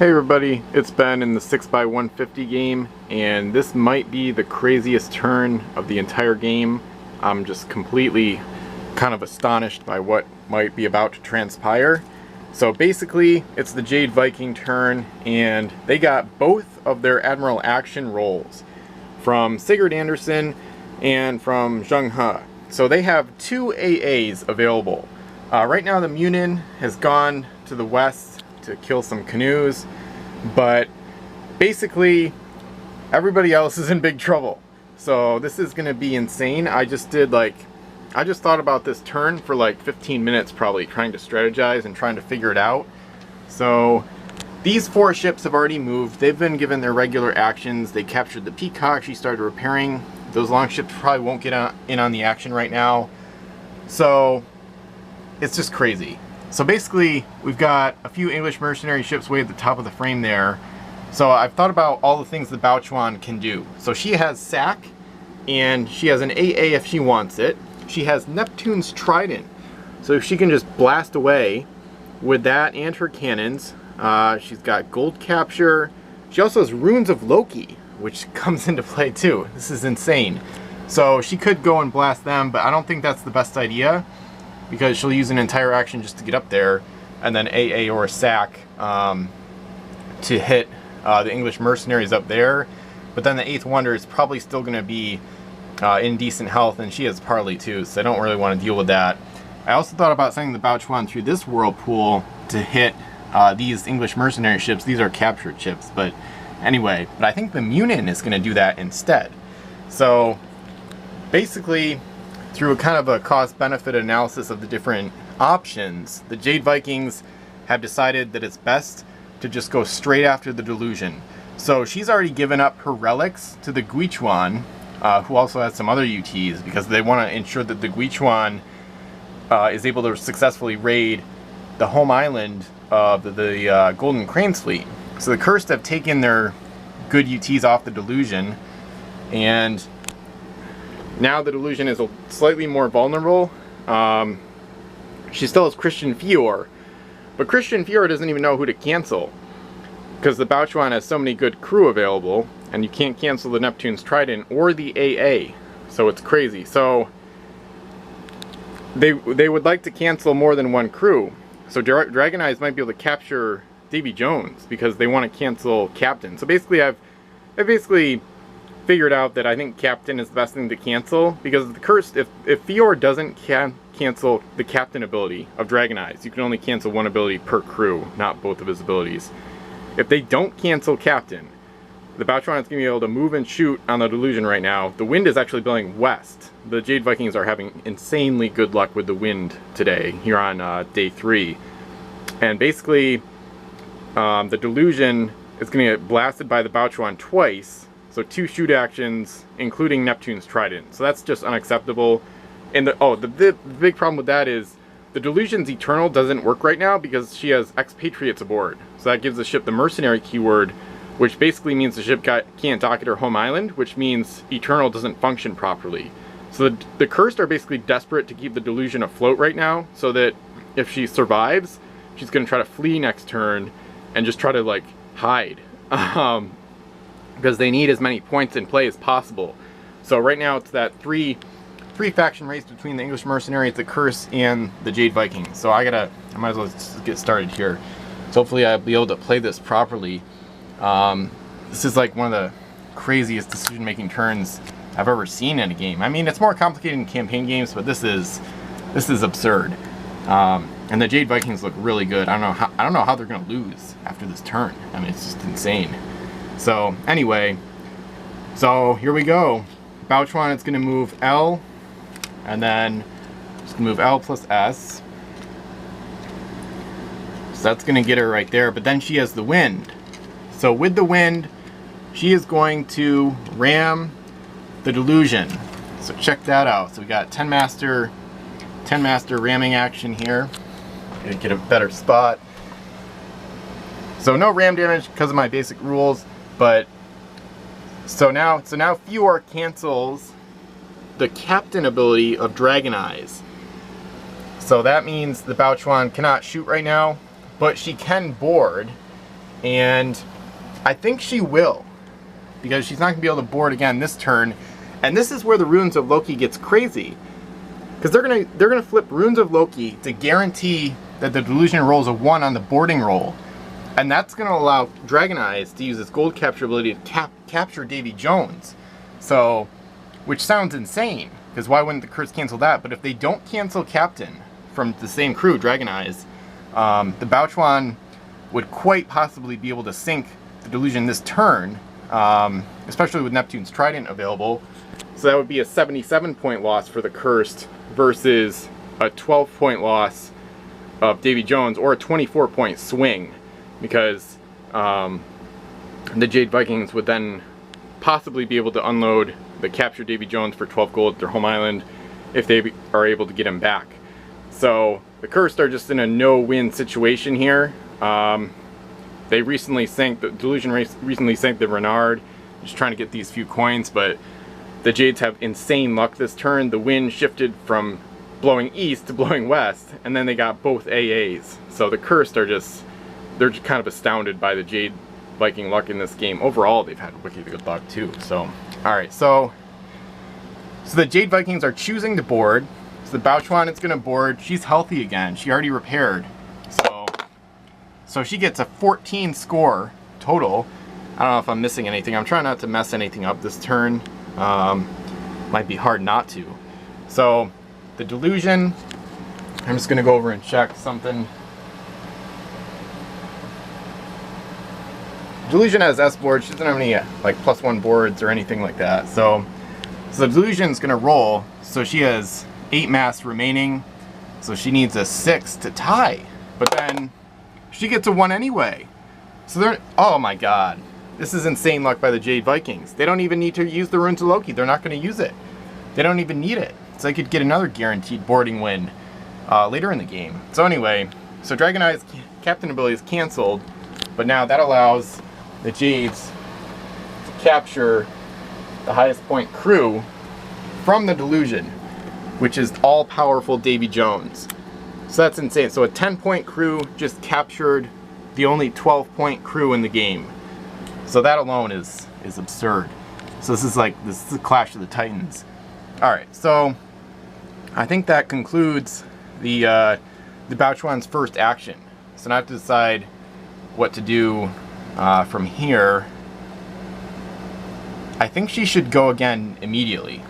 Hey everybody, it's Ben in the 6x150 game, and this might be the craziest turn of the entire game. I'm just completely kind of astonished by what might be about to transpire. So basically, it's the Jade Viking turn, and they got both of their Admiral action rolls from Sigurd Anderson and from Zheng He. So they have two AAs available. Right now the Munin has gone to the west to kill some canoes, but basically everybody else is in big trouble. So this is gonna be insane. I just thought about this turn for like 15 minutes probably, trying to strategize and trying to figure it out. So these four ships have already moved. They've been given their regular actions. They captured the Peacock. She started repairing. Those longships probably won't get in on the action right now. So it's just crazy. So basically, we've got a few English mercenary ships way at the top of the frame there. So I've thought about all the things the Bao Chuan can do. So she has Sack, and she has an AA if she wants it. She has Neptune's Trident, so she can just blast away with that and her cannons. She's got Gold Capture. She also has Runes of Loki, which comes into play too. This is insane. So she could go and blast them, but I don't think that's the best idea, because she'll use an entire action just to get up there, and then AA or a Sack to hit the English mercenaries up there. But then the Eighth Wonder is probably still going to be in decent health, and she has Parley too, so I don't really want to deal with that. I also thought about sending the Bao Chuan through this whirlpool to hit these English mercenary ships. These are captured ships, but anyway. But I think the Munin is going to do that instead. So basically, through a kind of a cost-benefit analysis of the different options, the Jade Vikings have decided that it's best to just go straight after the Delusion. So she's already given up her relics to the Guichuan, who also has some other UTs, because they want to ensure that the Guichuan is able to successfully raid the home island of the Golden Crane's fleet. So the Cursed have taken their good UTs off the Delusion, and now the Delusion is slightly more vulnerable. She still has Christian Fior, but Christian Fior doesn't even know who to cancel, because the Bao Chuan has so many good crew available, and you can't cancel the Neptune's Trident or the AA. So it's crazy. So they would like to cancel more than one crew. So Dragon Eyes might be able to capture Davy Jones because they want to cancel Captain. So basically I've figured out that I think Captain is the best thing to cancel, because the Cursed, if Fior doesn't cancel the Captain ability of Dragon Eyes, you can only cancel one ability per crew, not both of his abilities. If they don't cancel Captain, the Bao Chuan is going to be able to move and shoot on the Delusion right now. The wind is actually blowing west. The Jade Vikings are having insanely good luck with the wind today, here on day 3. And basically, the Delusion is going to get blasted by the Bao Chuan twice. So 2 shoot actions, including Neptune's Trident. So that's just unacceptable. And the big problem with that is the Delusion's Eternal doesn't work right now because she has expatriates aboard. So that gives the ship the mercenary keyword, which basically means the ship can't dock at her home island, which means Eternal doesn't function properly. So the Cursed are basically desperate to keep the Delusion afloat right now, so that if she survives, she's going to try to flee next turn and just try to like hide. Because they need as many points in play as possible. So right now it's that three faction race between the English mercenaries, the Curse, and the Jade Vikings. So I might as well just get started here. So hopefully I'll be able to play this properly. This is like one of the craziest decision-making turns I've ever seen in a game. I mean, it's more complicated in campaign games, but this is absurd. And the Jade Vikings look really good. I don't know how they're gonna lose after this turn. I mean, it's just insane. So anyway, so here we go. Bao Chuan is going to move L, and then just move L plus S. So that's going to get her right there, but then she has the wind. So with the wind, she is going to ram the Delusion. So check that out. So we got 10 master ramming action here. Gonna get a better spot. So no ram damage because of my basic rules. But so now Fior cancels the Captain ability of Dragon Eyes. So that means the Bao Chuan cannot shoot right now, but she can board, and I think she will, because she's not going to be able to board again this turn. And this is where the Runes of Loki gets crazy, because they're gonna flip Runes of Loki to guarantee that the Delusion rolls a 1 on the boarding roll, and that's going to allow Dragon Eyes to use its gold capture ability to capture Davy Jones. So, which sounds insane, because why wouldn't the curse cancel that? But if they don't cancel Captain from the same crew, Dragon Eyes, the Bouchuan would quite possibly be able to sink the Delusion this turn, especially with Neptune's Trident available. So that would be a 77-point loss for the Cursed versus a 12-point loss of Davy Jones, or a 24-point swing, because the Jade Vikings would then possibly be able to unload the captured Davy Jones for 12 gold at their home island if they are able to get him back. So the Cursed are just in a no-win situation here. They recently sank, the Delusion recently sank the Renard, just trying to get these few coins, but the Jades have insane luck this turn. The wind shifted from blowing east to blowing west, and then they got both AAs. So the Cursed are they're just kind of astounded by the Jade Viking luck in this game. Overall, they've had wicked good luck too. So, alright, so the Jade Vikings are choosing to board. So the Bouchuan is going to board. She's healthy again. She already repaired. So she gets a 14 score total. I don't know if I'm missing anything. I'm trying not to mess anything up this turn. Might be hard not to. So the Delusion, I'm just going to go over and check something. Delusion has S boards. She doesn't have any like +1 boards or anything like that. So the Delusion's going to roll. So she has 8 mass remaining. So she needs a 6 to tie. But then she gets a 1 anyway. So they're, oh my god. This is insane luck by the Jade Vikings. They don't even need to use the Runes of Loki. They're not going to use it. They don't even need it. So they could get another guaranteed boarding win later in the game. So anyway, so Dragon Eyes Captain ability is canceled, but now that allows the Jades to capture the highest point crew from the Delusion, which is all-powerful Davy Jones. So that's insane. So a 10-point crew just captured the only 12-point crew in the game. So that alone is absurd. So this is the Clash of the Titans. Alright, so I think that concludes the Bouchuan's first action. So now I have to decide what to do from here. I think she should go again immediately,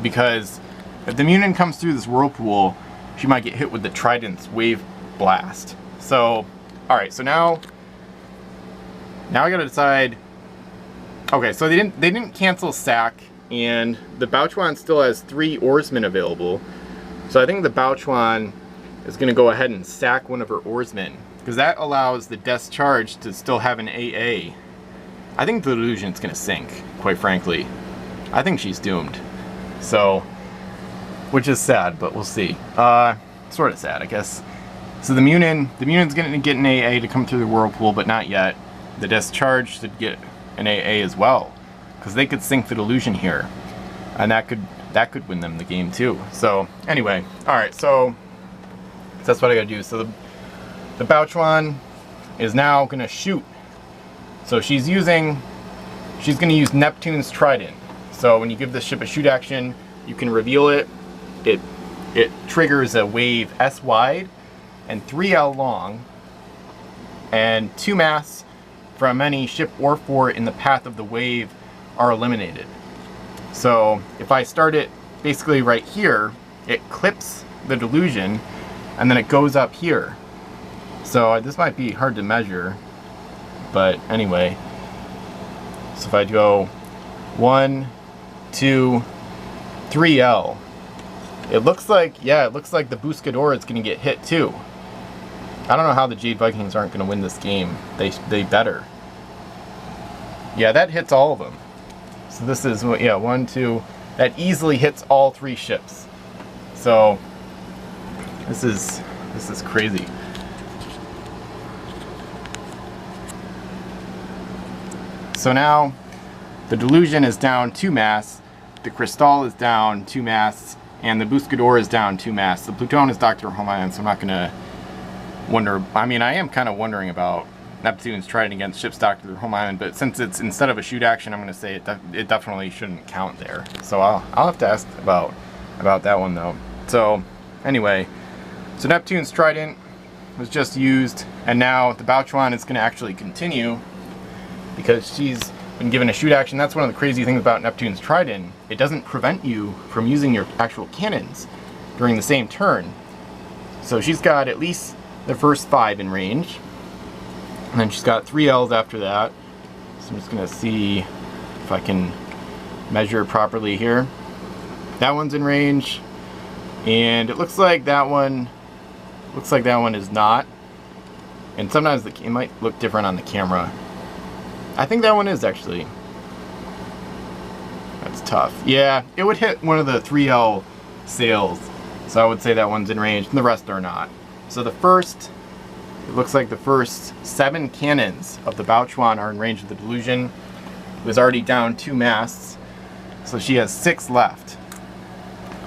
because if the Munin comes through this whirlpool, she might get hit with the Trident's Wave Blast. So, alright, so now I gotta decide. Okay, so they didn't cancel sack, and the Bouchuan still has 3 oarsmen available. So I think the Bouchuan is gonna go ahead and sack one of her oarsmen, because that allows the Death's Charge to still have an AA. I think the Delusion's gonna sink, quite frankly. I think she's doomed. So, which is sad, but we'll see. Sort of sad, I guess. So the Munin's gonna get an AA to come through the whirlpool, but not yet. The Death's Charge should get an AA as well, because they could sink the Delusion here, and that could win them the game too. So anyway, all right, so that's what I gotta do. So the Bouchuan is now gonna shoot. So she's gonna use Neptune's Trident. So when you give the ship a shoot action, you can reveal it. It triggers a wave S wide and 3L long, and 2 mass from any ship or fort in the path of the wave are eliminated. So if I start it basically right here, it clips the Delusion, and then it goes up here. So this might be hard to measure, but anyway. So if I go 1, 2, 3L, it looks like the Buscador is going to get hit too. I don't know how the Jade Vikings aren't going to win this game. They better. Yeah, that hits all of them. So this is, yeah, 1, 2. That easily hits all 3 ships. So this is crazy. So now the Delusion is down 2 mass, the Crystal is down 2 mass, and the Buscador is down 2 mass. The Pluton is Dr. Home Island, so I'm not gonna wonder. I mean, I am kind of wondering about Neptune's Trident against ships docked to their home island, but since it's instead of a shoot action, I'm going to say it definitely shouldn't count there. So I'll have to ask about that one though. So anyway, so Neptune's Trident was just used, and now the Bauchuan is going to actually continue because she's been given a shoot action. That's one of the crazy things about Neptune's Trident. It doesn't prevent you from using your actual cannons during the same turn. So she's got at least the first 5 in range. And then she's got 3 L's after that. So I'm just going to see if I can measure properly here. That one's in range. And it looks like that one is not. And sometimes it might look different on the camera. I think that one is actually. That's tough. Yeah, it would hit one of the 3L sails. So I would say that one's in range, and the rest are not. So it looks like the first 7 cannons of the Bauchuan are in range of the Delusion. It was already down 2 masts, so she has 6 left.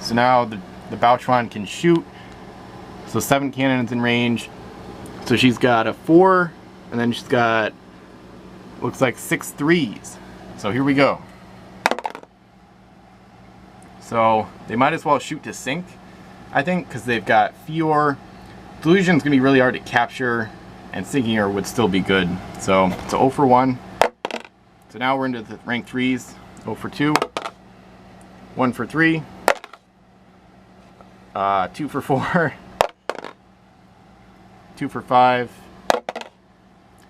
So now the Bauchuan can shoot. So 7 cannons in range. So she's got a 4, and then she's got, looks like 6 3s. So here we go. So they might as well shoot to sink, I think, because they've got Fior. Delusion's gonna be really hard to capture, and sinking her would still be good. So it's 0 for 1. So now we're into the rank 3s. 0 for 2, 1 for 3, 2 for 4, 2 for 5,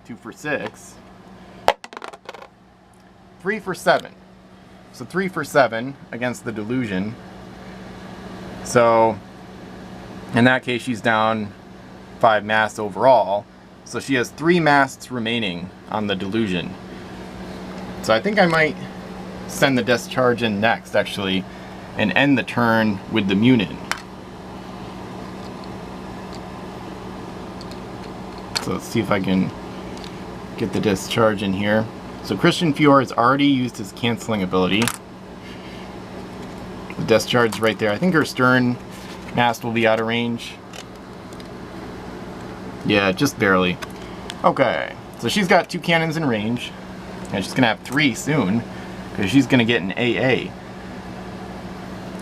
2 for 6, 3 for 7. So 3 for 7 against the Delusion. So in that case, she's down 5 masts overall. So she has 3 masts remaining on the Delusion. So I think I might send the discharge in next, actually, and end the turn with the Munin. So let's see if I can get the discharge in here. So Christian Fior has already used his canceling ability. The discharge is right there. I think her stern mast will be out of range. Yeah, just barely. Okay, so she's got 2 cannons in range, and she's gonna have 3 soon because she's gonna get an AA.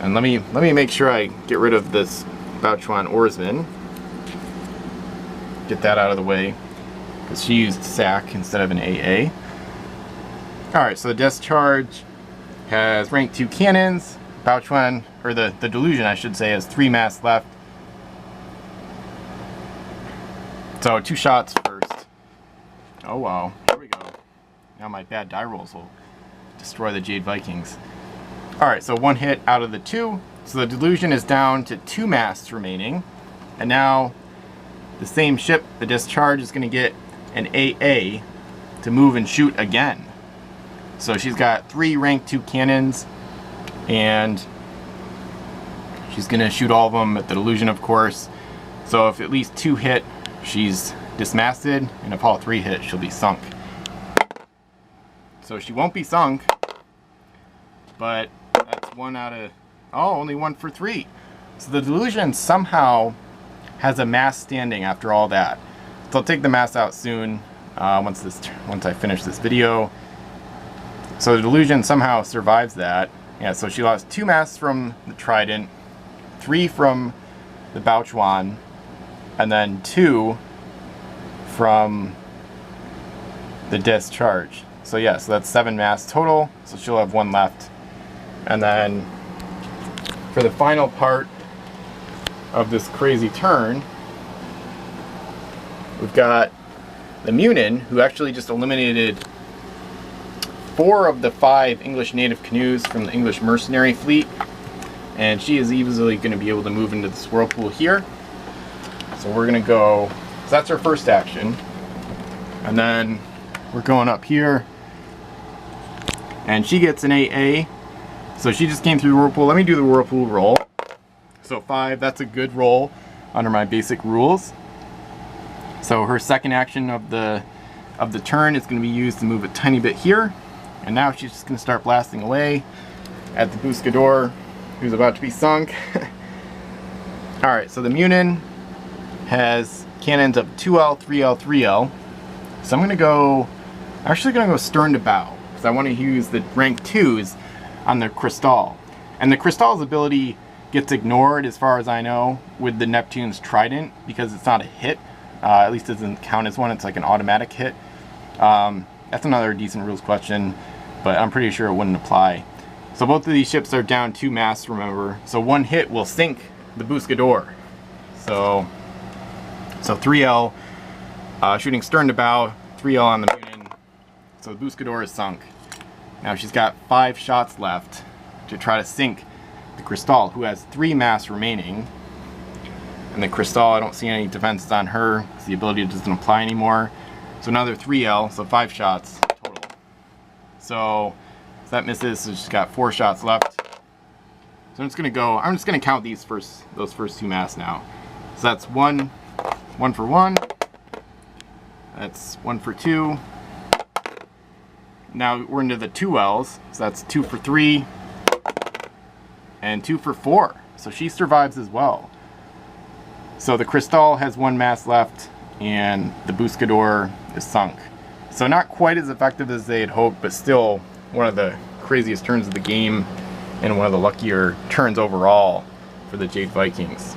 And let me make sure I get rid of this Bauchuan oarsman. Get that out of the way because she used SAC instead of an AA. All right, so the discharge has rank 2 cannons. Bauchuan, or the Delusion, I should say, has 3 masts left. So 2 shots first. Oh wow, here we go. Now my bad die rolls will destroy the Jade Vikings. Alright, so 1 hit out of the 2. So the Delusion is down to 2 masts remaining. And now the same ship, the discharge, is going to get an AA to move and shoot again. So she's got 3 rank 2 cannons, and she's going to shoot all of them at the Delusion, of course. So if at least 2 hit, she's dismasted, and if all 3 hit, she'll be sunk. So she won't be sunk, but that's 1 out of, oh, only 1 for 3. So the Delusion somehow has a mast standing after all that. So I'll take the mast out soon, once I finish this video. So the Delusion somehow survives that. Yeah, so she lost 2 masts from the Trident, 3 from the Bauchuan, and then 2 from the discharge. So yeah, so that's 7 masts total, so she'll have 1 left. And then for the final part of this crazy turn, we've got the Munin, who actually just eliminated 4 of the 5 English native canoes from the English mercenary fleet, and she is easily going to be able to move into this whirlpool here. So we're going to go, so that's our first action, and then we're going up here, and she gets an AA. So she just came through the whirlpool. Let me do the whirlpool roll. So 5, that's a good roll under my basic rules. So her second action of the turn is going to be used to move a tiny bit here. And now she's just going to start blasting away at the Buscador, who's about to be sunk. Alright, so the Munin has cannons of 2L, 3L, 3L. So I'm actually gonna go stern to bow, because I want to use the rank 2s on the Crystal. And the Crystal's ability gets ignored, as far as I know, with the Neptune's Trident, because it's not a hit. At least it doesn't count as one, it's like an automatic hit. That's another decent rules question, but I'm pretty sure it wouldn't apply. So both of these ships are down 2 masts, remember. So one hit will sink the Buscador. So 3L, shooting stern to bow, 3L on the Munin. So the Buscador is sunk. Now she's got 5 shots left to try to sink the Crystal, who has 3 masts remaining. And the Crystal, I don't see any defenses on her, because the ability doesn't apply anymore. So another 3L, so 5 shots total. So that misses, so she's got 4 shots left. So I'm just gonna count those first 2 masts now. So that's 1 for 1. That's 1 for 2. Now we're into the 2Ls, so that's 2 for 3 and 2 for 4. So she survives as well. So the Crystal has 1 mast left and the Buscador is sunk. So not quite as effective as they had hoped, but still one of the craziest turns of the game and one of the luckier turns overall for the Jade Vikings.